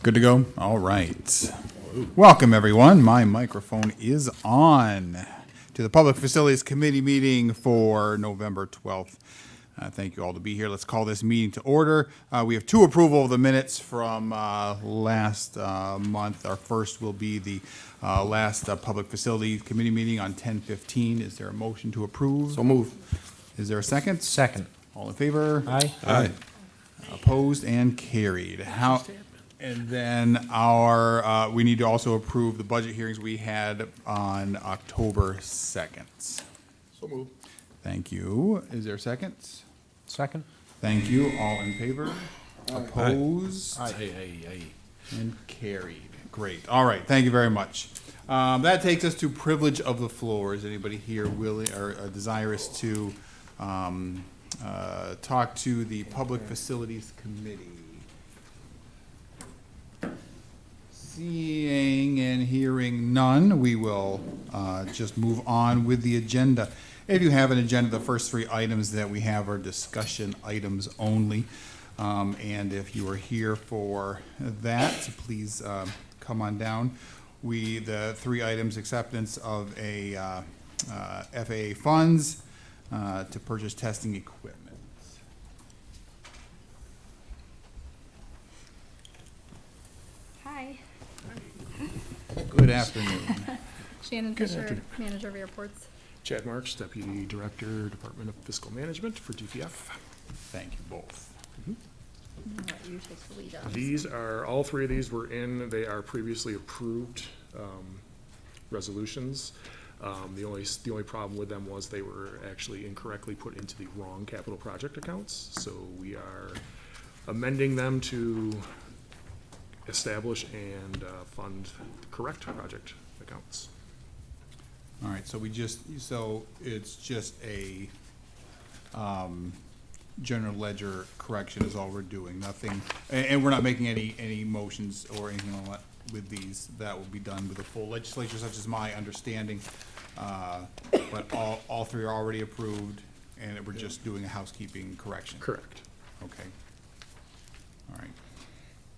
Good to go? All right. Welcome, everyone. My microphone is on to the Public Facilities Committee meeting for November 12th. Thank you all to be here. Let's call this meeting to order. We have two approval of the minutes from last month. Our first will be the last Public Facilities Committee meeting on 10/15. Is there a motion to approve? So move. Is there a second? Second. All in favor? Aye. Aye. Opposed and carried. And then we need to also approve the budget hearings we had on October 2nd. So move. Thank you. Is there a second? Second. Thank you. All in favor? Opposed Aye. and carried. Great. All right. Thank you very much. That takes us to privilege of the floor. Is anybody here willing or desirous to talk to the Public Facilities Committee? Seeing and hearing none, we will just move on with the agenda. If you have an agenda, the first three items that we have are discussion items only. And if you are here for that, please come on down. The three items: acceptance of a FAA funds to purchase testing equipment. Hi, Good afternoon. Shannon Fisher, Manager of Airports. Chad Marks, Deputy Director, Department of Fiscal Management for DPF. Thank you both. I'll let you take the lead on this. These are, all three of these were in, they are previously approved resolutions. The only problem with them was they were actually incorrectly put into the wrong capital project accounts. So we are amending them to establish and fund the correct project accounts. All right, so it's just a general ledger correction is all we're doing, nothing, and we're not making any motions or anything like that with these. That will be done with the full legislature, such as my understanding. But all three are already approved, and we're just doing a housekeeping correction. Correct. Okay. All right.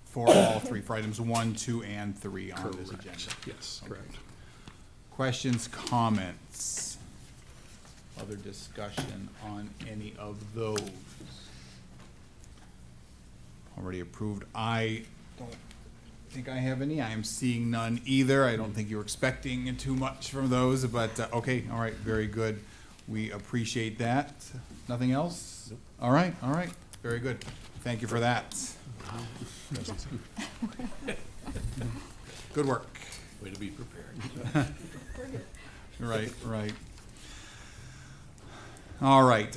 For all three, for items 1, 2, and 3 on this Correct. agenda. Yes, correct. Questions, comments, other discussion on any of those? Already approved. I don't think I have any. I am seeing none either. I don't think you were expecting too much from those, but, okay, all right, very good. We appreciate that. Nothing else? All right, very good. Thank you for that. Good work. Way to be prepared. Right. All right,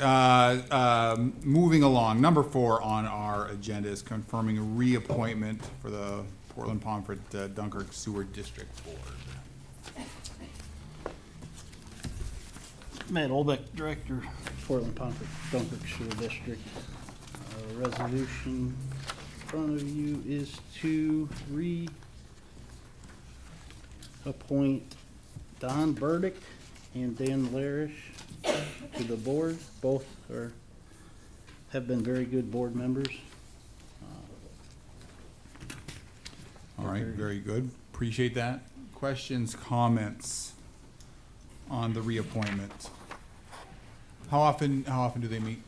moving along. Number 4 on our agenda is confirming a reappointment for the Portland Pomfret Dunkirk Sewer District Board. Matt Olbeck, Director, Portland Pomfret Dunkirk Sewer District. Resolution in front of you is to reappoint Don Burdick and Dan Larish to the board. Both have been very good board members. All right, very good. Appreciate that. Questions, comments on the reappointment? How often do they meet?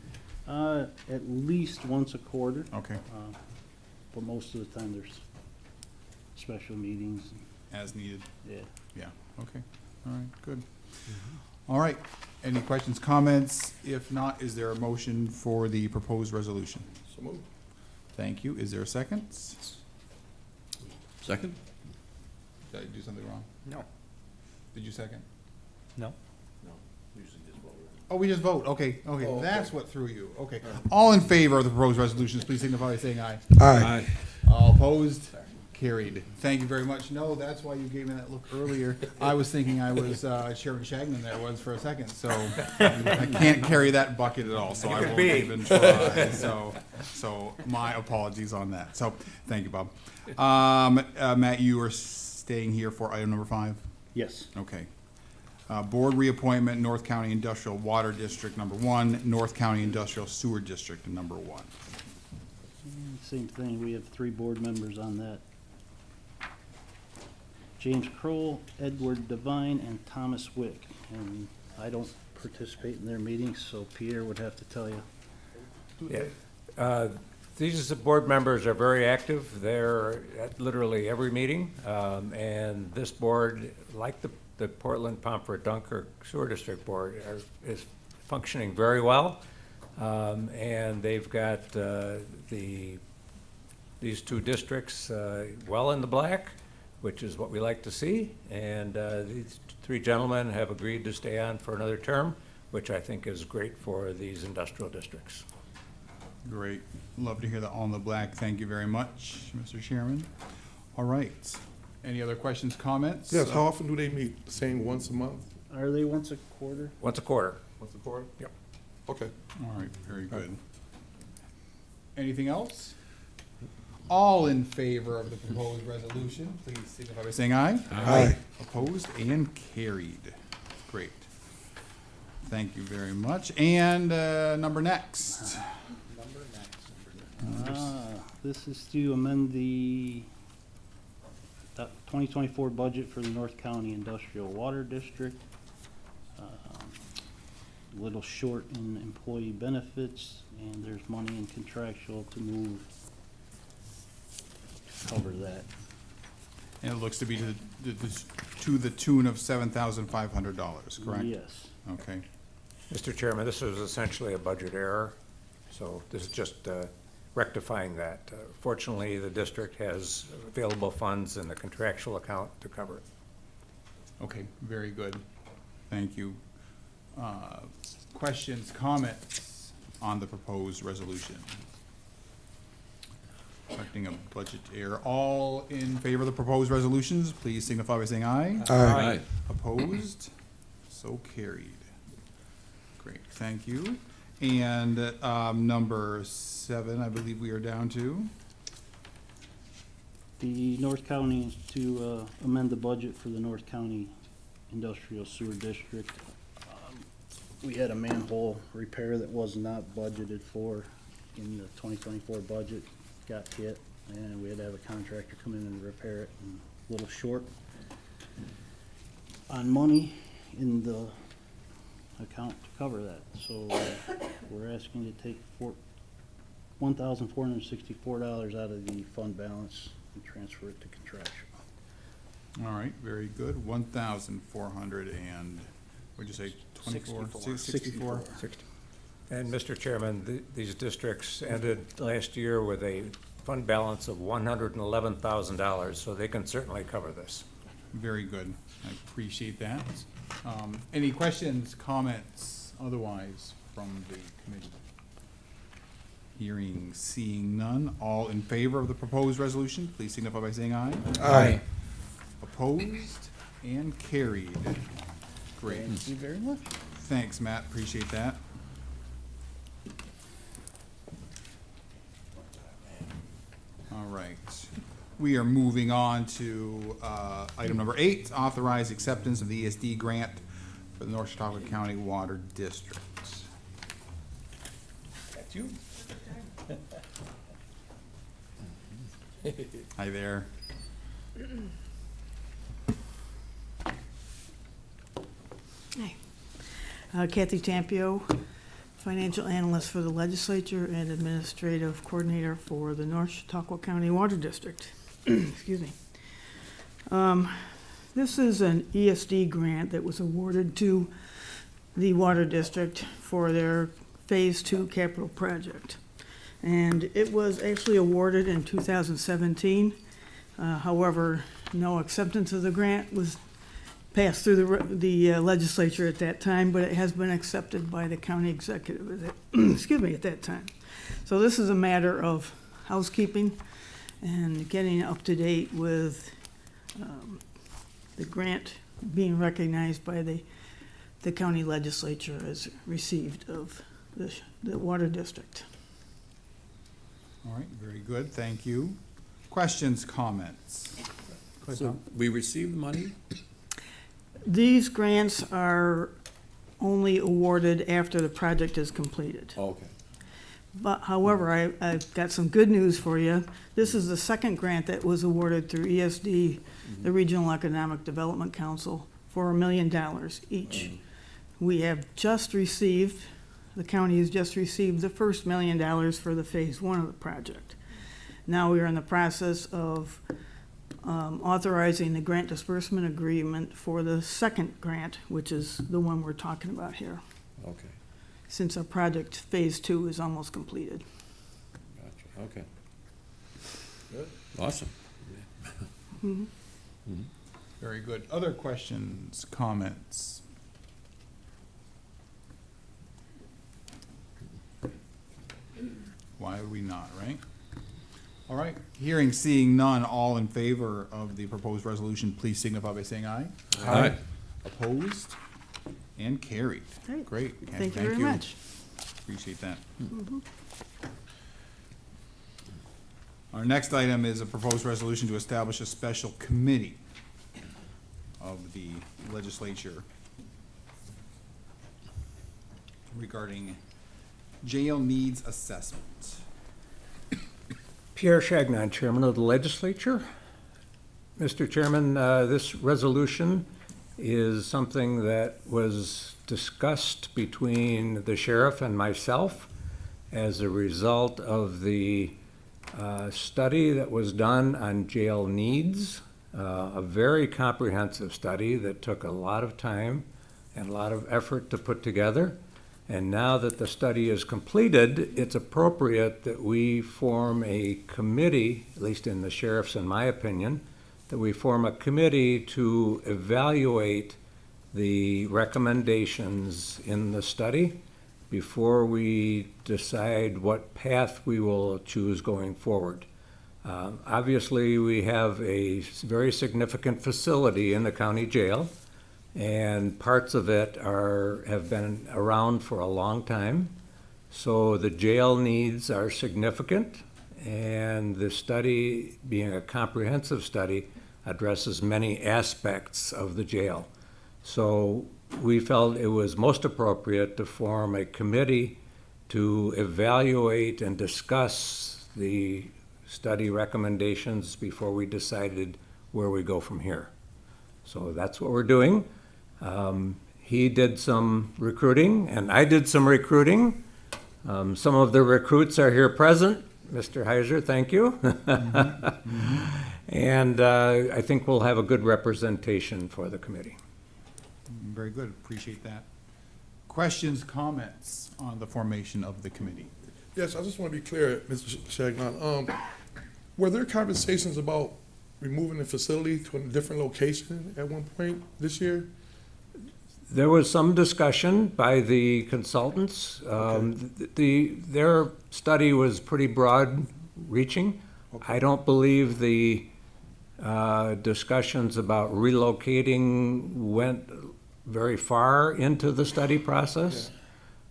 At least once a quarter, Okay, but most of the time there's special meetings. as needed. Yeah. Okay, all right, good. All right, any questions, comments? If not, is there a motion for the proposed resolution? So move. Thank you. Is there a second? Second? Did I do something wrong? No. Did you second? No. No, usually just vote. Oh, we just vote. Okay, okay. that's what threw you. Okay. All in favor of the proposed resolutions, please signify by saying aye. Aye. All opposed? Carried. Thank you very much. No, that's why you gave me that look earlier. I was thinking I was Sharon Shagnon there was for a second, so I can't carry that bucket at all, so I won't even try. So my apologies on that. So, thank you, Bob. Matt, you are staying here for item number 5? Yes. Okay. Board reappointment, North County Industrial Water District, number 1, North County Industrial Sewer District, number 1. Same thing, we have 3 board members on that James Kroll, Edward Devine, and Thomas Wick. And I don't participate in their meetings, so Pierre would have to tell you. Yeah. These board members are very active. They're at literally every meeting. And this board, like the Portland Pomfret Dunkirk Sewer District Board, is functioning very well. And they've got these two districts well in the black, which is what we like to see. And these three gentlemen have agreed to stay on for another term, which I think is great for these industrial districts. Great. Love to hear that all in the black. Thank you very much, Mr. Chairman. All right. Any other questions, comments? Yes, how often do they meet? Saying once a month? Are they once a quarter? Once a quarter. Once a quarter? Yep. Okay. All right, very good. Anything else? All in favor of the proposed resolution, please signify by saying aye. Aye. Opposed and carried. Great. Thank you very much. And number next. This is to amend the 2024 budget for the North County Industrial Water District. A little short in employee benefits, and there's money in contractual to move, to cover that. And it looks to be to the tune of $7,500, correct? Yes. Okay. Mr. Chairman, this is essentially a budget error, so this is just rectifying that. Fortunately, the district has available funds in the contractual account to cover it. Okay, very good. Thank you. Questions, comments on the proposed resolution? Correcting a budget error. All in favor of the proposed resolutions, please signify by saying aye. Aye. Opposed? So carried. Great, thank you. And number 7, I believe we are down to. The North County is to amend the budget for the North County Industrial Sewer District. We had a manhole repair that was not budgeted for in the 2024 budget, got hit, and we had to have a contractor come in and repair it, and a little short on money in the account to cover that. So we're asking to take $1,464 out of the fund balance and transfer it to contractual. All right, very good. 1,400 and, what'd you say, 24? 64? And Mr. Chairman, these districts ended last year with a fund balance of $111,000, so they can certainly cover this. Very good. I appreciate that. Any questions, comments, otherwise from the committee? Hearing, seeing none. All in favor of the proposed resolution, please signify by saying aye. Aye. Opposed and carried. Great. Thank you very much. Thanks, Matt. Appreciate that. All right. We are moving on to item number 8, authorize acceptance of the ESD grant for the North Chautauqua County Water District. That's you. Hi there. Hi. Kathy Tampio, Financial Analyst for the Legislature and Administrative Coordinator for the North Chautauqua County Water District. Excuse me. This is an ESD grant that was awarded to the Water District for their Phase 2 capital project. And it was actually awarded in 2017. However, no acceptance of the grant was passed through the legislature at that time, but it has been accepted by the county executive, excuse me, at that time. So this is a matter of housekeeping and getting up to date with the grant being recognized by the county legislature as received of the water district. All right, very good. Thank you. Questions, comments? Go ahead, So Tom. we received money? These grants are only awarded after the project is completed. Okay. But however, I've got some good news for you. This is the second grant that was awarded through ESD, the Regional Economic Development Council, for $1 million each. We have just received, the county has just received the first $1 million for the phase one of the project. Now we are in the process of authorizing the grant disbursement agreement for the second grant, which is the one we're talking about here, Okay, since our project phase two is almost completed. gotcha, okay. Good. Awesome. Very good. Other questions, comments? Why would we not, right? All right, hearing, seeing none, all in favor of the proposed resolution, please signify by saying aye. Aye. Opposed? And carried. Great. Great. Okay, Thank you very much. Appreciate that. Our next item is a proposed resolution to establish a special committee of the legislature regarding jail needs assessment. Pierre Chagnon, Chairman of the Legislature. Mr. Chairman, this resolution is something that was discussed between the sheriff and myself as a result of the study that was done on jail needs, a very comprehensive study that took a lot of time and a lot of effort to put together. And now that the study is completed, it's appropriate that we form a committee, at least in the sheriff's and my opinion, that we form a committee to evaluate the recommendations in the study before we decide what path we will choose going forward. Obviously, we have a very significant facility in the county jail, and parts of it have been around for a long time. So the jail needs are significant, and the study, being a comprehensive study, addresses many aspects of the jail. So we felt it was most appropriate to form a committee to evaluate and discuss the study recommendations before we decided where we go from here. So that's what we're doing. He did some recruiting, and I did some recruiting. Some of the recruits are here present. Mr. Heiser, thank you. And I think we'll have a good representation for the committee. Very good, appreciate that. Questions, comments on the formation of the committee? Yes, I just want to be clear, Mr. Chagnon. Were there conversations about removing the facility to a different location at one point this year? There was some discussion by the consultants. Their study was pretty broad-reaching. I don't believe the discussions about relocating went very far into the study process,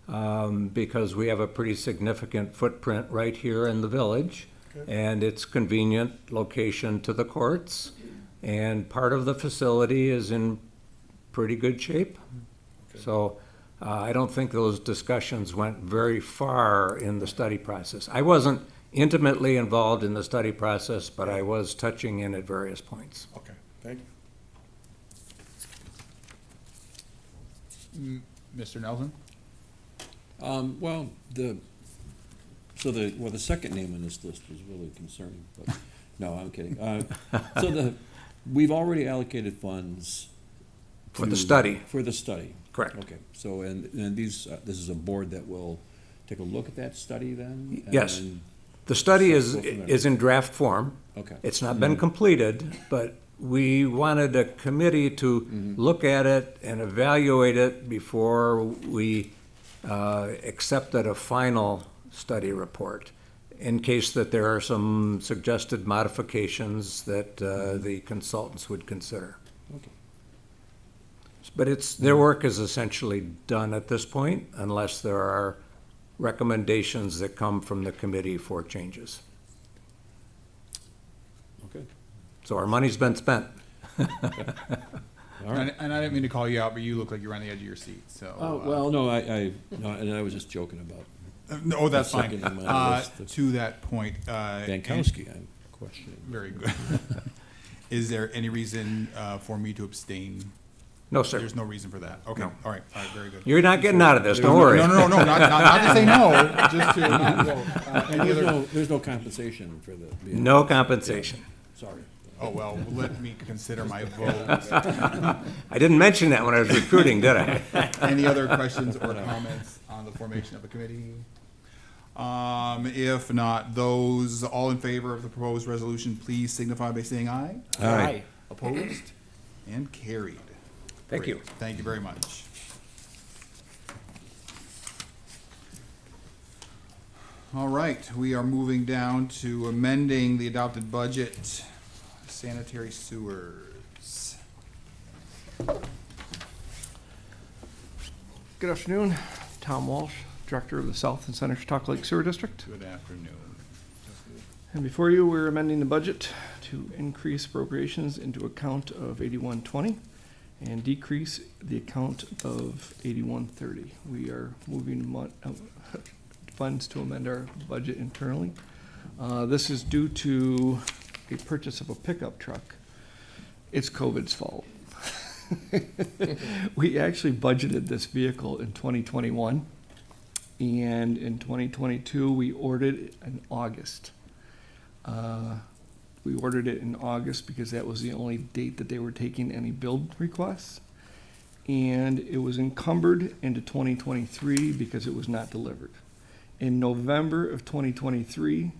because we have a pretty significant footprint right here in the village, and it's convenient location to the courts, and part of the facility is in pretty good shape. So I don't think those discussions went very far in the study process. I wasn't intimately involved in the study process, but I was touching in at various points. Okay, thank you. Mr. Nelson? Well, the second name on this list was really concerning, but, no, I'm kidding. We've already allocated funds. For the study. For the study. Correct. Okay, so, and this is a board that will take a look at that study then? Yes. And- The study Go from there. is in draft form. Okay. It's not been completed, but we wanted a committee to look at it and evaluate it before we accepted a final study report, in case that there are some suggested modifications that the consultants would consider. Okay. But their work is essentially done at this point, unless there are recommendations that come from the committee for changes. Okay. So our money's been spent. All right. And I didn't mean to call you out, but you look like you're on the edge of your seat, so. Oh, well, no, no, and I was just joking about No, that's fine. Second in my list. To that point. Bankowski, I'm questioning. Very good. Is there any reason for me to abstain? No, sir. There's no reason for that. Okay, No. all right, very good. You're not getting out of this, don't worry. No, not to say no, just to not vote. Any other? There's no compensation for the. No compensation. Sorry. Oh, well, let me consider my vote. I didn't mention that when I was recruiting, did I? Any other questions or comments on the formation of the committee? If not, those all in favor of the proposed resolution, please signify by saying aye. Aye. Opposed? And carried. Thank you. Great. Thank you very much. All right, we are moving down to amending the adopted budget, sanitary sewers. Good afternoon, Tom Walsh, Director of the South and Center Chautauqua Lake Sewer District. Good afternoon. And before you, we're amending the budget to increase appropriations into account of 8120 and decrease the account of 8130. We are moving funds to amend our budget internally. This is due to a purchase of a pickup truck. It's COVID's fault. We actually budgeted this vehicle in 2021, and in 2022, we ordered it in August. We ordered it in August because that was the only date that they were taking any build requests. And it was encumbered into 2023 because it was not delivered. In November of 2023,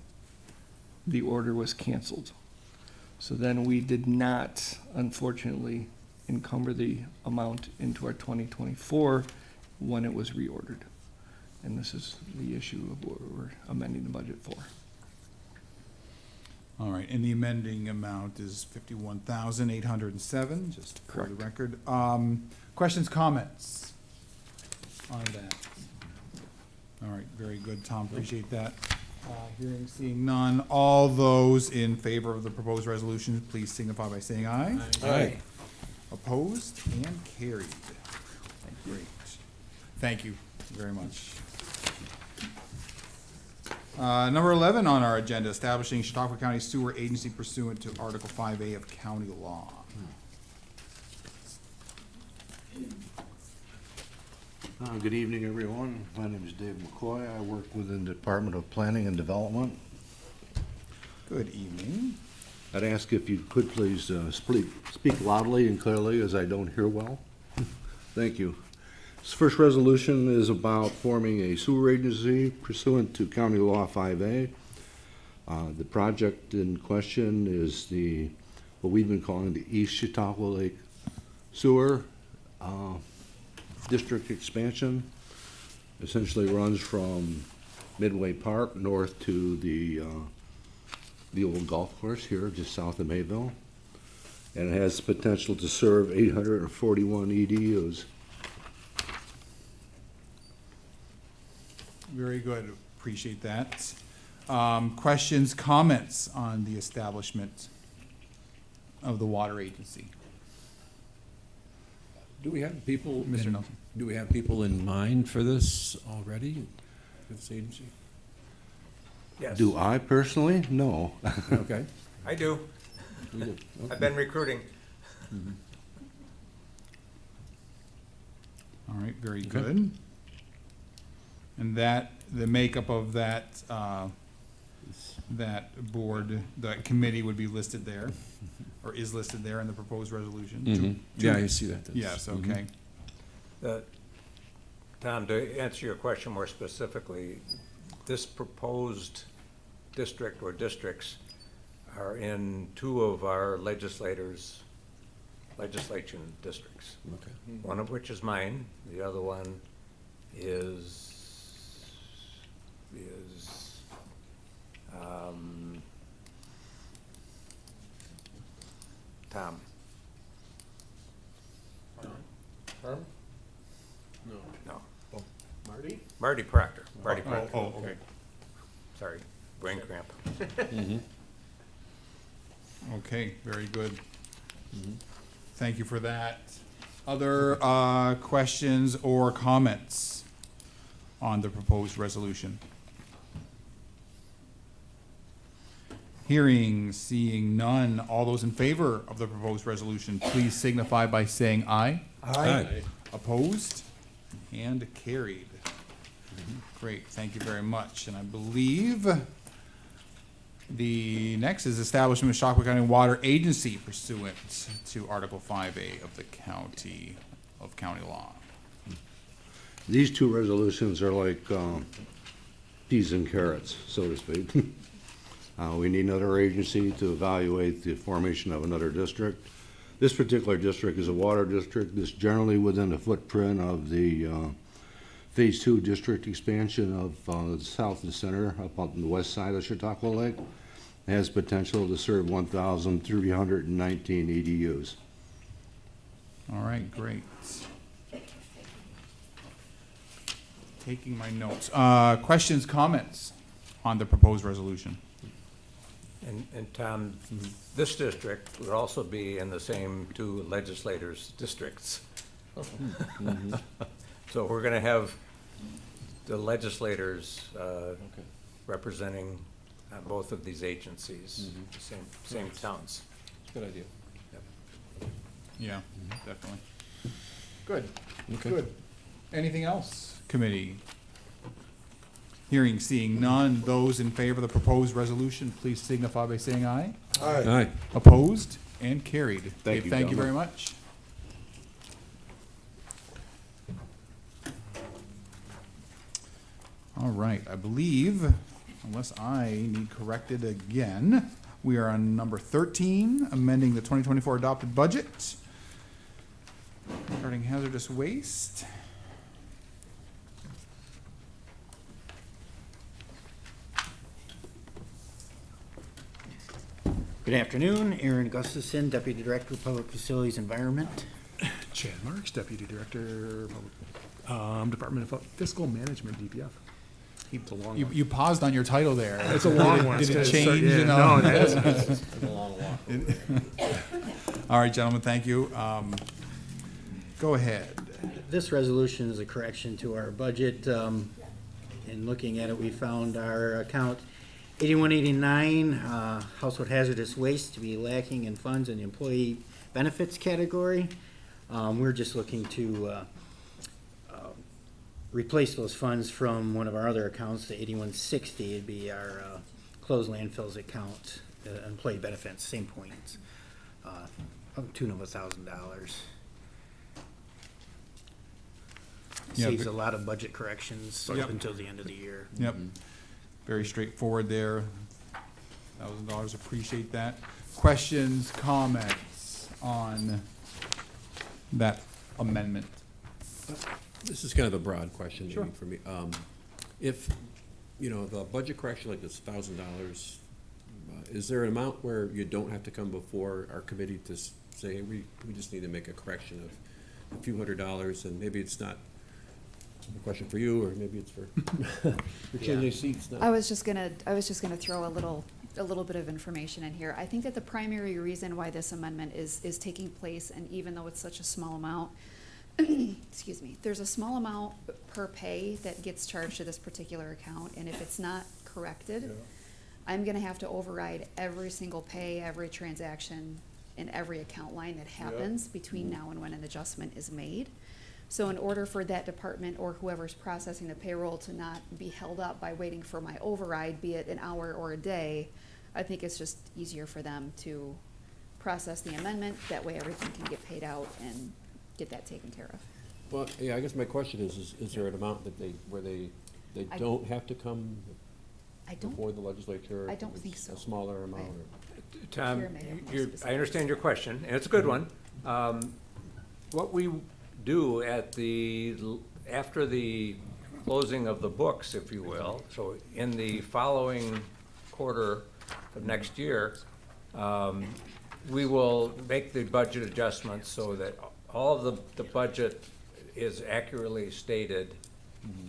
the order was canceled. So then we did not, unfortunately, encumber the amount into our 2024 when it was reordered. And this is the issue of what we're amending the budget for. All right, and the amending amount is 51,807, just for the Correct. record. Questions, comments on that? All right, very good, Tom, appreciate that. Hearing, seeing none, all those in favor of the proposed resolution, please signify by saying aye. Aye. Opposed and carried. Great. Thank you very much. Number 11 on our agenda, establishing Chautauqua County Sewer Agency pursuant to Article 5A of county law. Good evening, everyone. My name is Dave McCoy. I work within the Department of Planning and Development. Good evening. I'd ask if you could please speak loudly and clearly, as I don't hear well. Thank you. This first resolution is about forming a sewer agency pursuant to County Law 5A. The project in question is what we've been calling the East Chautauqua Lake Sewer District expansion. Essentially runs from Midway Park north to the old golf course here just south of Mayville. And it has the potential to serve 841 EDUs. Very good, appreciate that. Questions, comments on the establishment of the water agency? Do we have people? Mr. Nelson. Do we have people in mind for this already, for this agency? Yes, Do I personally? No. Okay. I do. We do. I've been recruiting. All right, very good. And that, the makeup of that, that board, that committee would be listed there, or is listed there in the proposed resolution? Mhm. Yeah, I see that. That's- Yes, mhm. okay. Tom, to answer your question more specifically, this proposed district or districts are in two of our legislation districts. Okay. One of which is mine, the other one is Tom. Herm? No, Marty? Marty Proctor, Marty Proctor, Oh, okay. sorry, brain cramp. Okay, very good. Thank you for that. Other questions or comments on the proposed resolution? Hearing, seeing none, all those in favor of the proposed resolution, please signify by saying aye. Aye. Opposed? And carried. Great, thank you very much. And I believe the next is establishment of Shockley County Water Agency pursuant to Article 5A of the county law. These two resolutions are like peas and carrots, so to speak. We need another agency to evaluate the formation of another district. This particular district is a water district. It's generally within the footprint of the Phase 2 district expansion of the south and center up on the west side of Chautauqua Lake. It has potential to serve 1,319 EDUs. All right, great. Taking my notes. Questions, comments on the proposed resolution? And Tom, this district would also be in the same two legislators' districts. So we're gonna have the legislators representing both of these agencies, same towns. Good idea. Yeah, definitely. Good, Okay. good. Anything else, committee? Hearing, seeing none, those in favor of the proposed resolution, please signify by saying aye. Aye. Opposed and carried. Thank you, Thank you very gentlemen. much. All right, I believe, unless I need corrected again, we are on number 13, amending the 2024 adopted budget regarding hazardous waste. Good afternoon, Aaron Gustafson, Deputy Director of Public Facilities Environment. Chad Marks, Deputy Director, Department of Fiscal Management, DPF. It's a long one. You paused on your title there. It's a long one. Did it It's gonna start- change, yeah, you know? No, it is. All right, gentlemen, thank you. Go ahead. This resolution is a correction to our budget. In looking at it, we found our account 8189, household hazardous waste, to be lacking in funds in the employee benefits category. We're just looking to replace those funds from one of our other accounts, the 8160. It'd be our closed landfills account, employee benefits, same point, up to the tune of $1,000. Yeah, Saves but- a lot of budget corrections Yep. up until the end of the year. Yep, very straightforward there. $1,000, appreciate that. Questions, comments on that amendment? This is kind of a broad question Sure. maybe for me. If, the budget correction like this $1,000, is there an amount where you don't have to come before our committee to say, hey, we just need to make a correction of a few $100s, and maybe it's not a question for you, or maybe it's for changing seats now? I was just gonna throw a little bit of information in here. I think that the primary reason why this amendment is taking place, and even though it's such a small amount, excuse me, there's a small amount per pay that gets charged to this particular account, and if it's not corrected, I'm gonna have to override every single pay, every transaction, and every account line that happens between now and when an adjustment is made. So in order for that department or whoever's processing the payroll to not be held up by waiting for my override, be it an hour or a day, I think it's just easier for them to process the amendment. That way everything can get paid out and get that taken care of. Well, yeah, I guess my question is there an amount that where they I- don't have to come I don't, before the legislature? I don't If think it's so. a smaller amount, or? Tom, Here, Mayor, more I specific. understand your question, and it's a good one. What we do after the closing of the books, if you will, so in the following quarter of next year, we will make the budget adjustments so that all of the budget is accurately stated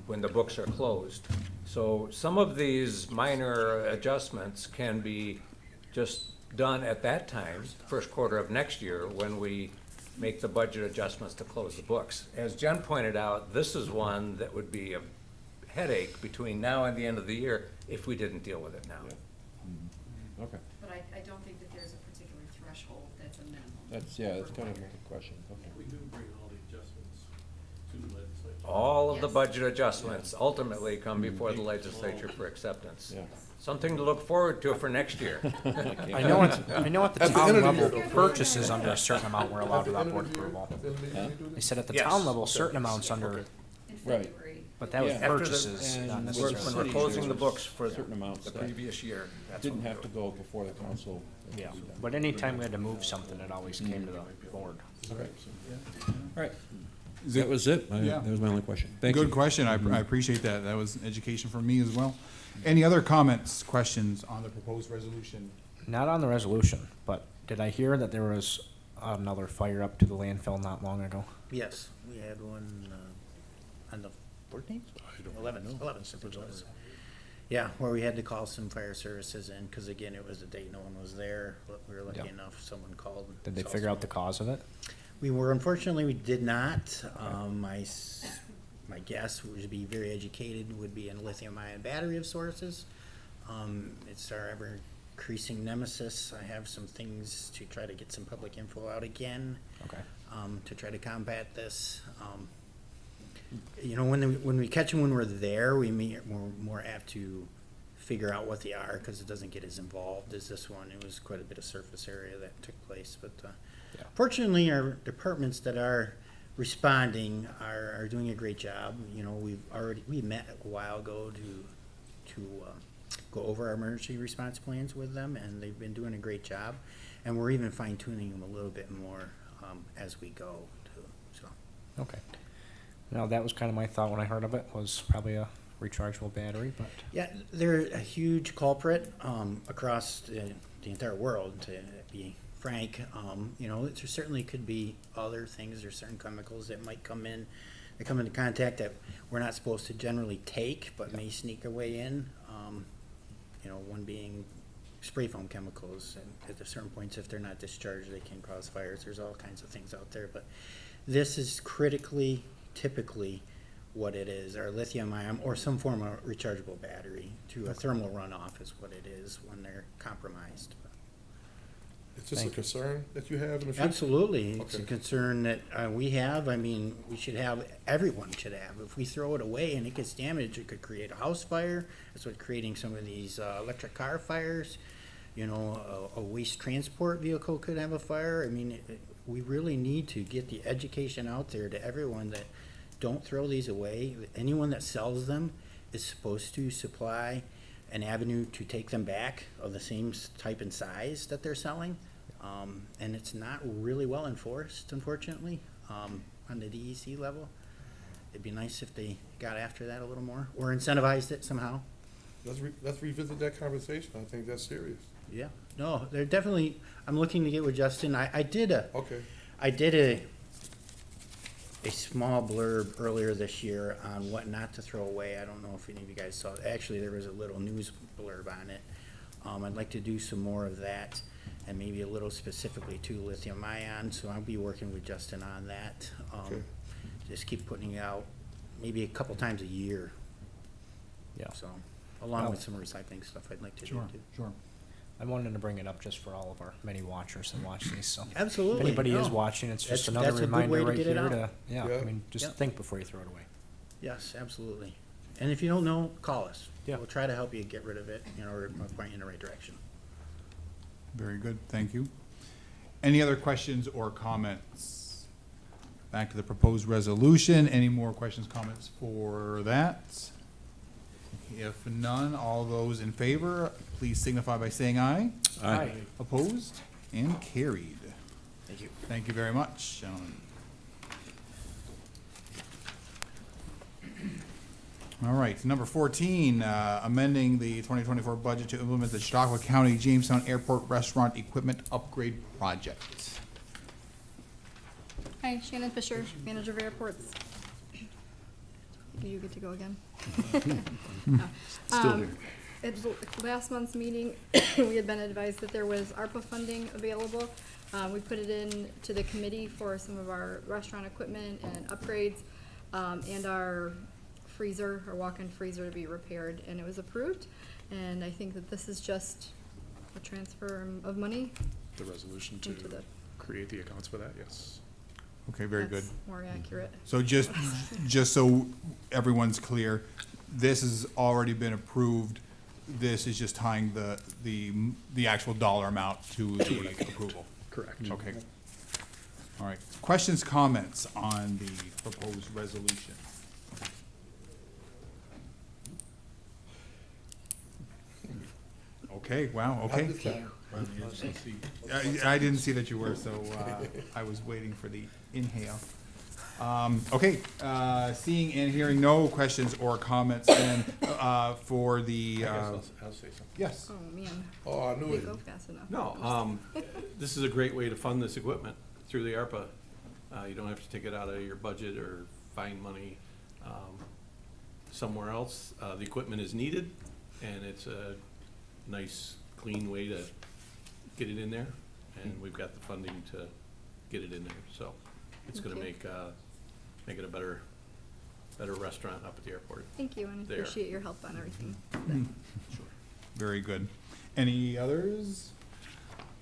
when the books are closed. So some of these minor adjustments can be just done at that time, first quarter of next year, when we make the budget adjustments to close the books. As Jen pointed out, this is one that would be headache between now and the end of the year if we didn't deal with it now. Okay, But I don't think that there's a particular threshold that's a minimum. that's kind of my question, okay. We do bring all the adjustments to the legislature. All of the Yes. budget adjustments ultimately come before the legislature for acceptance. Yeah. Something to look forward to for next year. I know at the At the town end of the level, year. purchases under a certain amount were allowed At the without end board of the year, approval. at the end of the year, we do They that? said at the Yes. town level, certain amounts under, In Right. February. but that was Yeah. After the- purchases, not and We're necessarily. when we're closing the books for Certain amounts the that previous year. That's didn't when have to go before the council. Yeah, but anytime we had to move something, it always came to the board. Okay. All right, Is that it- was it. Yeah. That was my only question. Thank you. Good question. I appreciate that. That was education for me as well. Any other comments, questions on the proposed resolution? Not on the resolution, but did I hear that there was another fire up to the landfill not long ago? Yes, we had one, on the 14th? 11th, I think it was. Yeah, where we had to call some fire services in, because again, it was a date no one was there, but we were lucky Yeah. enough, someone called. and Did they saw figure out the smoke. cause of it? Unfortunately, we did not. My guess would be very educated, would be in lithium-ion battery of sources. It's our ever-increasing nemesis. I have some things to try to get some public info out again, Okay. to try to combat this. You know, when we catch them when we're there, we're more apt to figure out what they are, because it doesn't get as involved as this one. It was quite a bit of surface area that took place, but Yeah. fortunately, our departments that are responding are doing a great job. You know, we met a while ago to go over our emergency response plans with them, and they've been doing a great job. And we're even fine tuning them a little bit more as we go too, so. Okay. Now, that was kind of my thought when I heard of it, was probably a rechargeable battery, but, Yeah, they're a huge culprit across the entire world, to be frank. You know, there certainly could be other things, or certain chemicals that might come into contact that we're not supposed to generally take, but may sneak their way in. You know, one being spray foam chemicals, and at certain points, if they're not discharged, they can cause fires. There's all kinds of things out there, but this is typically what it is, or lithium ion, or some form of rechargeable battery to a thermal runoff is what it is when they're compromised. It's just a Thank you. concern that you have in the future? Absolutely, it's a Okay. concern that we have. I mean, everyone should have. If we throw it away and it gets damaged, it could create a house fire. That's what's creating some of these electric car fires. You know, a waste transport vehicle could have a fire. I mean, we really need to get the education out there to everyone that don't throw these away. Anyone that sells them is supposed to supply an avenue to take them back of the same type and size that they're selling. And it's not really well enforced, unfortunately, on the DEC level. It'd be nice if they got after that a little more, or incentivized it somehow. Let's revisit that conversation. I think that's serious. Yeah, no, they're definitely, I'm looking to get with Justin. I did a Okay. a small blurb earlier this year on what not to throw away. I don't know if any of you guys saw it. Actually, there was a little news blurb on it. I'd like to do some more of that, and maybe a little specifically to lithium ion, so I'll be working with Justin on that. Okay. Just keep putting it out maybe a couple times a year, yeah. so, along Well- with some recycling stuff I'd like to do Sure, too. sure. I wanted to bring it up just for all of our many watchers that watch these, so. Absolutely. If anybody is no. watching, it's just That's- another that's a good way reminder to right get it here out. to, yeah, I Yeah. mean, just Yep. think before you throw it away. Yes, absolutely. And if you don't know, call us. Yeah. We'll try to help you get rid of it, you know, or point you in the right direction. Very good, thank you. Any other questions or comments? Back to the proposed resolution. Any more questions, comments for that? If none, all those in favor, please signify by saying aye. Aye. Opposed and carried. Thank you. Thank you very much, gentlemen. All right, number 14, amending the 2024 budget to implement the Chautauqua County Jamestown Airport Restaurant Equipment Upgrade Project. Hi, Shannon Fisher, Manager of Airports. You get to go again. Still here. At last month's meeting, we had been advised that there was ARPA funding available. We put it in to the committee for some of our restaurant equipment and upgrades, and our freezer, or walk-in freezer to be repaired, and it was approved. And I think that this is just a transfer of money. The resolution to Into the- create the accounts for that, yes. Okay, very good. That's more accurate. So just so everyone's clear, this has already been approved. This is just tying the actual dollar amount to the approval. Correct. Okay. All right. Questions, comments on the proposed resolution? Okay, wow, okay. I didn't see that you were, so I was waiting for the inhale. Okay, seeing and hearing no questions or comments, then for the, I'll say something. yes. Oh, man. Oh, I knew Didn't it. go fast enough. No, this is a great way to fund this equipment through the ARPA. You don't have to take it out of your budget or find money somewhere else. The equipment is needed, and it's a nice, clean way to get it in there, and we've got the funding to get it in there, so it's gonna Thank make it a better restaurant up at the airport. Thank you, and There. appreciate your help on everything. Very good. Any others?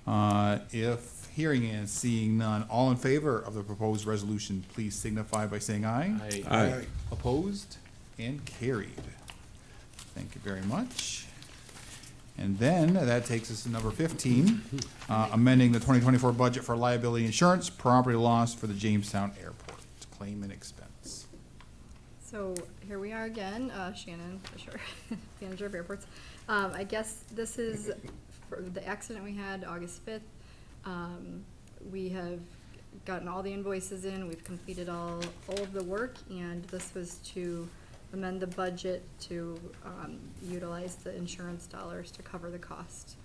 If hearing and seeing none, all in favor of the proposed resolution, please signify by saying aye. Aye. Opposed and carried. Thank you very much. And then that takes us to number 15, amending the 2024 budget for liability insurance, property loss for the Jamestown Airport, claim and expense. So here we are again, Shannon Fisher, manager of airports. I guess this is for the accident we had August 5th. We have gotten all the invoices in, we've completed all of the work, and this was to amend the budget to utilize the insurance dollars to cover the cost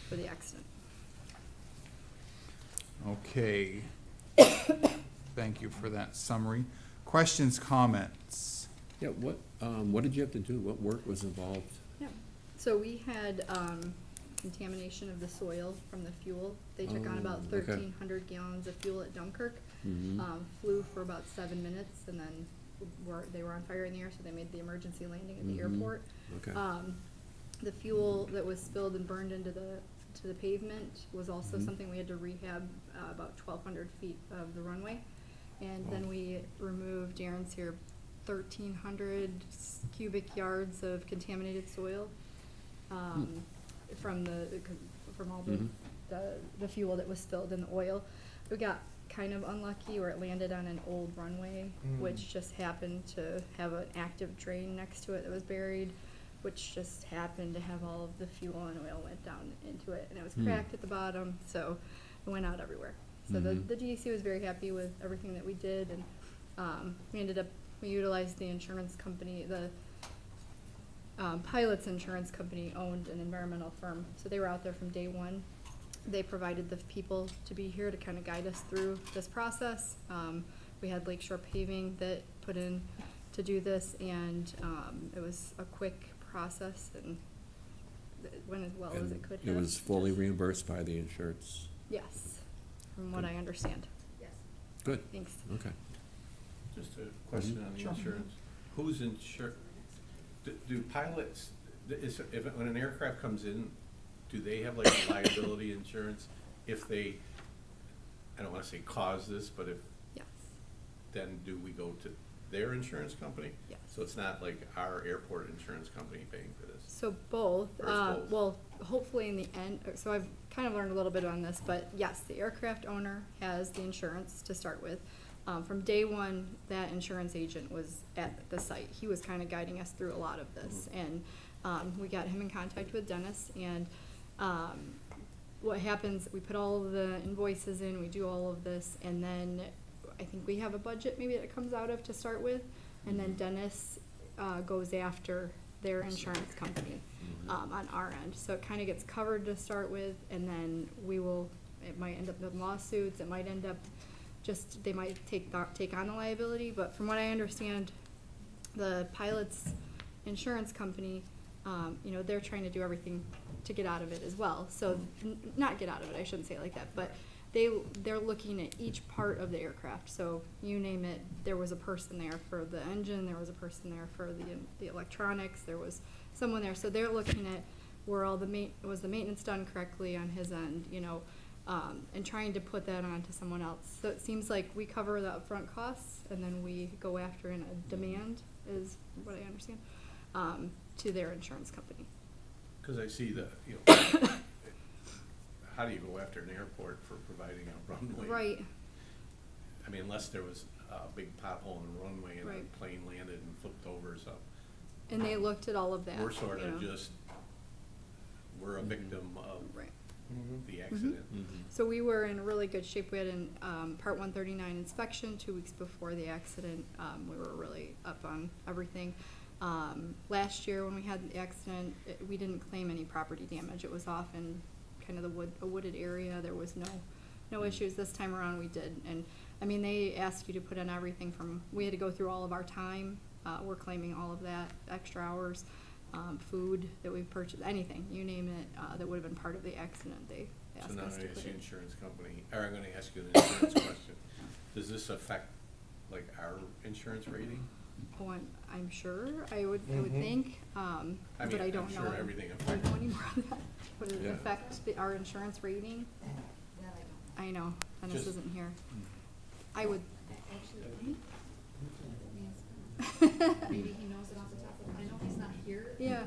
for the accident. Okay. Thank you for that summary. Questions, comments? Yeah, what did you have to do? What work was involved? Yeah, so we had contamination of the soil from the fuel. They took on about Oh, okay. 1,300 gallons of fuel at Dunkirk. Mhm. Flew for about 7 minutes, and then they were on fire in the air, so they made the emergency landing at the Mhm. airport. Okay. The fuel that was spilled and burned into the pavement was also Mhm. something we had to rehab about 1,200 feet of the runway. And then Wow. we removed, Darren's here, 1,300 cubic yards of contaminated soil from all Mhm. the fuel that was spilled in the oil. We got kind of unlucky where it landed on an old runway, which just happened to have an active drain next to it that was buried, which just happened to have all of the fuel and oil went down into it, and it was cracked at the bottom, so it went out everywhere. So the DEC was very happy with everything that we did, and we utilized the insurance company, the Pilot's insurance company owned an environmental firm, so they were out there from day one. They provided the people to be here to kind of guide us through this process. We had Lakeshore Paving that put in to do this, and it was a quick process, and it went as well as it could have. It was fully reimbursed by the insurance. Yes, from what I understand. Yes. Good, Thanks. okay. Just a question on the insurance. Who's do pilots, when an aircraft comes in, do they have like a liability insurance if they, I don't wanna say cause this, but if, Yes. then do we go to their insurance company? Yes. So it's not like our airport insurance company paying for this? So both, Or it's both? well, hopefully in the end, so I've kind of learned a little bit on this, but yes, the aircraft owner has the insurance to start with. From day one, that insurance agent was at the site. He was kind of guiding us through a lot of this, and we got him in contact with Dennis, and what happens, we put all of the invoices in, we do all of this, and then I think we have a budget maybe that it comes out of to start with, and then Dennis goes after their insurance company on our end. So it kind of gets covered to start with, and then it might end up in lawsuits, it might end up just, they might take on the liability, but from what I understand, the pilot's insurance company, they're trying to do everything to get out of it as well. So, not get out of it, I shouldn't say it like that, but they're looking at each part of the aircraft, so you name it, there was a person there for the engine, there was a person there for the electronics, there was someone there, so they're looking at were all was the maintenance done correctly on his end, you know, and trying to put that on to someone else. So it seems like we cover the upfront costs, and then we go after in a demand, is what I understand, to their insurance company. Cause I see the, you know, how do you go after an airport for providing a runway? Right, I mean, unless there was a big pothole in the runway and Right. a plane landed and flipped over, so. and they looked at all of that. We're sort you of know. just, we're a victim of Right. the accident. So we were in really good shape. We had an Part 139 inspection 2 weeks before the accident. We were really up on everything. Last year when we had the accident, we didn't claim any property damage. It was off in kind of a wooded area. There was no issues. This time around we did. And I mean, they asked you to put in everything from, we had to go through all of our time. We're claiming all of that, extra hours, food that we've purchased, anything, you name it, that would have been part of the accident. They So asked now us to I put ask you in. insurance company, or I'm gonna ask you an insurance question. Does this affect, like, our insurance rating? Oh, I'm sure, I would think, I mean, but I don't I'm know. sure everything I don't affects. know anymore of that. Would it Yeah. affect our insurance rating? I know, Dennis Just- isn't here. I would, Maybe he knows it off the top of, I know he's not here. Yeah.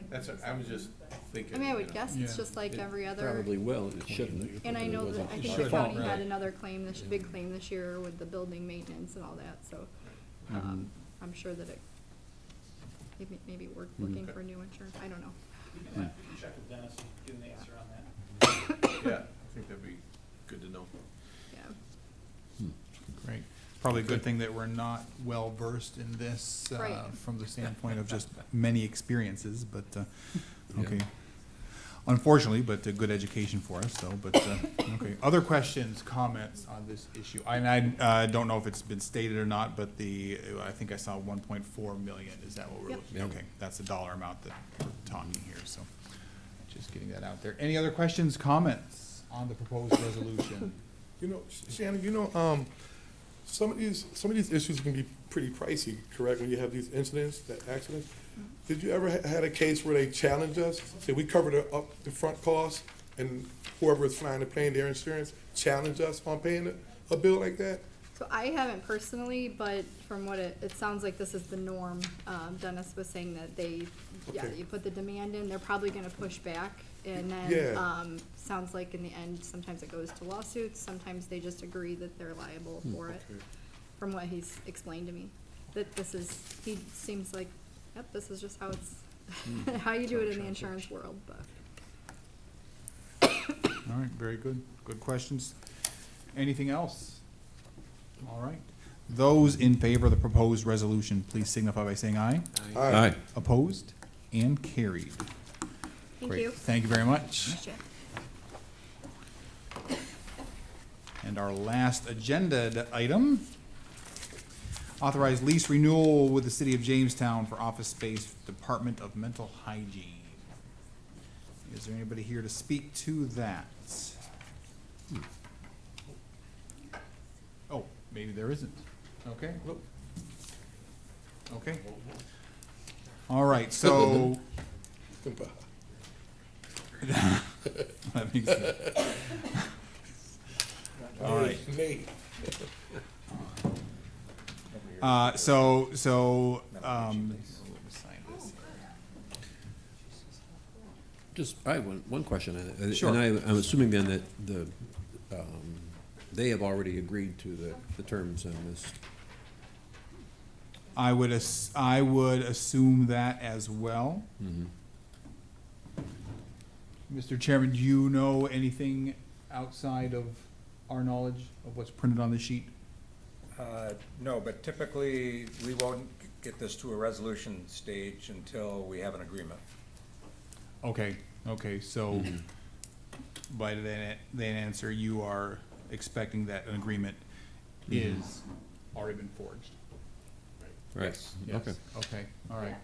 That's, I was just thinking. I mean, I you would know. guess it's Yeah. just like It every other. Probably will, it shouldn't. And I know It that, I wasn't think our the fault. county had Right. another claim, this big claim this year with the building maintenance and all that, so, I'm sure that it, maybe we're looking for new insurance, I don't know. Check with Dennis and get an answer on that. Yeah, I think that'd be good to know. Yeah, Great. Probably a good thing that we're not well-versed in this, Right. from the standpoint of just many experiences, but, Yeah. okay. Unfortunately, but a good education for us, so, but, okay. Other questions, comments on this issue? I don't know if it's been stated or not, but I think I saw 1.4 million, is that what we're Yep. looking? Yeah. Okay, that's the dollar amount that we're talking here, so, just getting that out there. Any other questions, comments on the proposed resolution? You know, Shannon, some of these issues can be pretty pricey, correct, when you have these incidents, that accidents? Did you ever had a case where they challenged us, say we covered the front costs, and whoever is flying the plane, their insurance, challenged us on paying a bill like that? so I haven't personally, but from what it sounds like this is the norm. Dennis was saying that Okay. you put the demand in, they're probably gonna push back, and then, Yeah. sounds like in the end, sometimes it goes to lawsuits, sometimes they just agree that they're liable for it, from what he's explained to me. That he seems like, yep, this is just how it's, how you do it in the insurance world, but. All right, very good. Good questions. Anything else? All right. Those in favor of the proposed resolution, please signify by saying aye. Aye. Opposed? And carried. Thank Great. you. Thank you very much. And our last agenda item, authorized lease renewal with the city of Jamestown for office space, Department of Mental Hygiene. Is there anybody here to speak to that? Oh, maybe there isn't. Okay. Okay. All right, so. That makes sense. All right. Nate. Just, I have one question, Sure. and I'm assuming then that they have already agreed to the terms on this. I would assume that as well. Mr. Chairman, do you know anything outside of our knowledge of what's printed on the sheet? No, but typically, we won't get this to a resolution stage until we have an agreement. Okay, so by that answer, you are expecting that an agreement is already been forged? Right, Yes. okay. Okay, all right.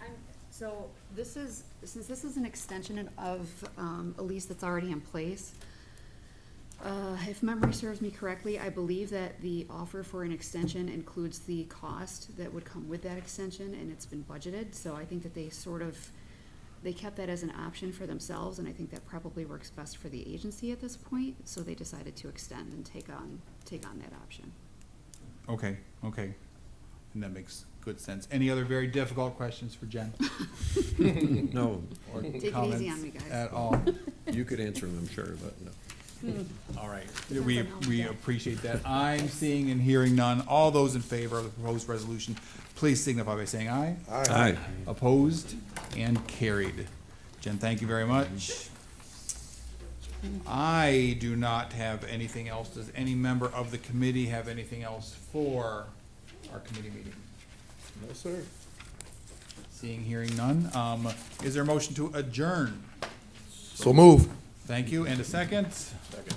So since this is an extension of a lease that's already in place, If memory serves me correctly, I believe that the offer for an extension includes the cost that would come with that extension, and it's been budgeted, so I think that they kept that as an option for themselves, and I think that probably works best for the agency at this point, so they decided to extend and take on that option. Okay, okay. And that makes good sense. Any other very difficult questions for Jen? No, Or Take it easy comments on me, guys. at all? you could answer them, I'm sure, but no. All right, we appreciate that. I'm seeing and hearing none. All those in favor of the proposed resolution, please signify by saying aye. Aye. Opposed and carried. Jen, thank you very much. I do not have anything else. Does any member of the committee have anything else for our committee meeting? No, sir. Seeing, hearing none. Is there a motion to adjourn? So move. Thank you. And a second? Second.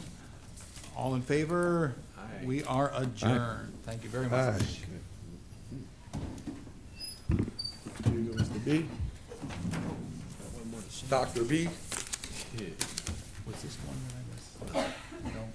All in favor? Aye. We are adjourned. Thank you very Aye. much. Here goes the B. Dr. B. What's this one that I missed? No.